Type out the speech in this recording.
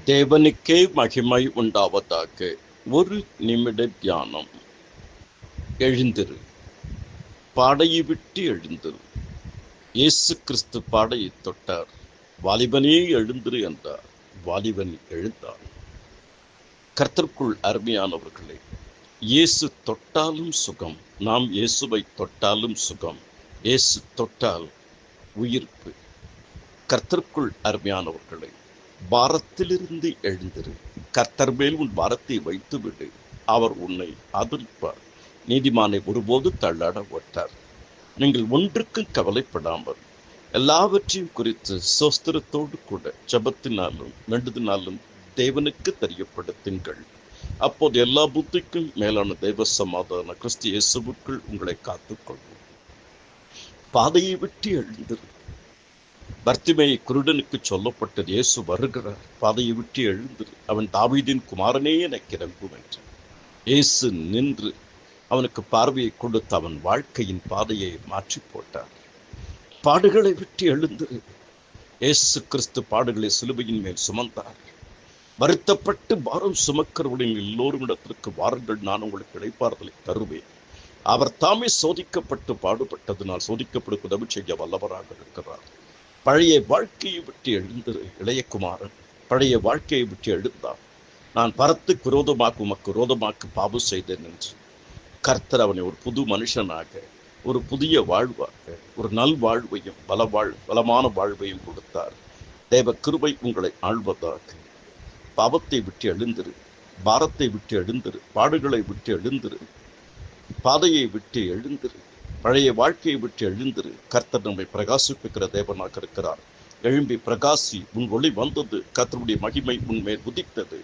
தேவனுக்கே மகிமை உண்டாவதாக. ஒரு நிமிட தியானம். எழுந்திரு, பாடையை விட்டு எழுந்திரு. இயேசு கிறிஸ்து பாடையை தொட்டார். வாலிபனே எழுந்திரு என்றார். வாலிபன் எழுந்தான். கர்த்தருக்குள் அருமையானவர்களே, இயேசு தொட்டாலும் சுகம். நாம் இயேசுவை தொட்டாலும் சுகம். இயேசு தொட்டால் உயிர்ப்பு. கர்த்தருக்குள் அருமையானவர்களே, பாரத்திலிருந்து எழுந்திரு. கர்த்தர் மேல் உன் பாரத்தை வைத்து விடு. அவர் உன்னை ஆதரிப்பார். நீதிமானை ஒருபோது தள்ளாட ஓட்டார். நீங்கள் ஒன்றுக்கும் கவலைப்படாமல் எல்லாவற்றையும் குறித்து சோஸ்திரத்தோடு கூட ஜெபத்தினாலும் வேண்டுதலினாலும் தேவனுக்கு தெரியப்படுத்துங்கள். அப்போது எல்லா புத்திக்கும் மேலான தெய்வ சமாதான கிறிஸ்து இயேசுவுக்குள் உங்களை காத்துக்கொள்ளும். பாதையை விட்டு எழுந்திரு. பர்த்திமேயு குருடனுக்கு சொல்லப்பட்டது, இயேசு வருகிறார், பாதையை விட்டு எழுந்திரு, அவன் தாவீதின் குமாரனே எனக்கு இறங்கும் என்று. இயேசு நின்று அவனுக்கு பார்வையை கொடுத்து அவன் வாழ்க்கையின் பாதையை மாற்றி போட்டார். பாடுகளை விட்டு எழுந்திரு. இயேசு கிறிஸ்து பாடுகளை சிலுவையின் மேல் சுமந்தார். வருத்தப்பட்டு பாரம் சுமக்கிறவர்களின் எல்லோரும் இடத்திற்கு வாருங்கள், நான் உங்களுக்கு இளைப்பாறுதலை தருவேன். அவர் தாமே சோதிக்கப்பட்டு பாடுபட்டதனால் சோதிக்கப்படும் உதவி செய்ய வல்லவராக இருக்கிறார். பழைய வாழ்க்கையை விட்டு எழுந்திரு. இளையகுமாரன் பழைய வாழ்க்கையை விட்டு எழுந்தான். நான் பரத்துக்கு விரோதமாக உமக்கு விரோதமாக பாவம் செய்தேன் என்று கர்த்தர் அவனை ஒரு புது மனுஷனாக, ஒரு புதிய வாழ்வாக, ஒரு நல் வாழ்வையும் பலமான வாழ்வையும் கொடுத்தார். தேவ கிருபை உங்களை ஆள்வதாக. பாவத்தை விட்டு எழுந்திரு. பாரத்தை விட்டு எழுந்திரு. பாடுகளை விட்டு எழுந்திரு. பாதையை விட்டு எழுந்திரு. பழைய வாழ்க்கையை விட்டு எழுந்திரு. கர்த்தர் நம்மை பிரகாசிப்பிக்கிற தேவனாக இருக்கிறார். எழும்பி பிரகாசி, உன் ஒளி வந்தது, கர்த்தருடைய மகிமை உன்மேல் உதித்தது.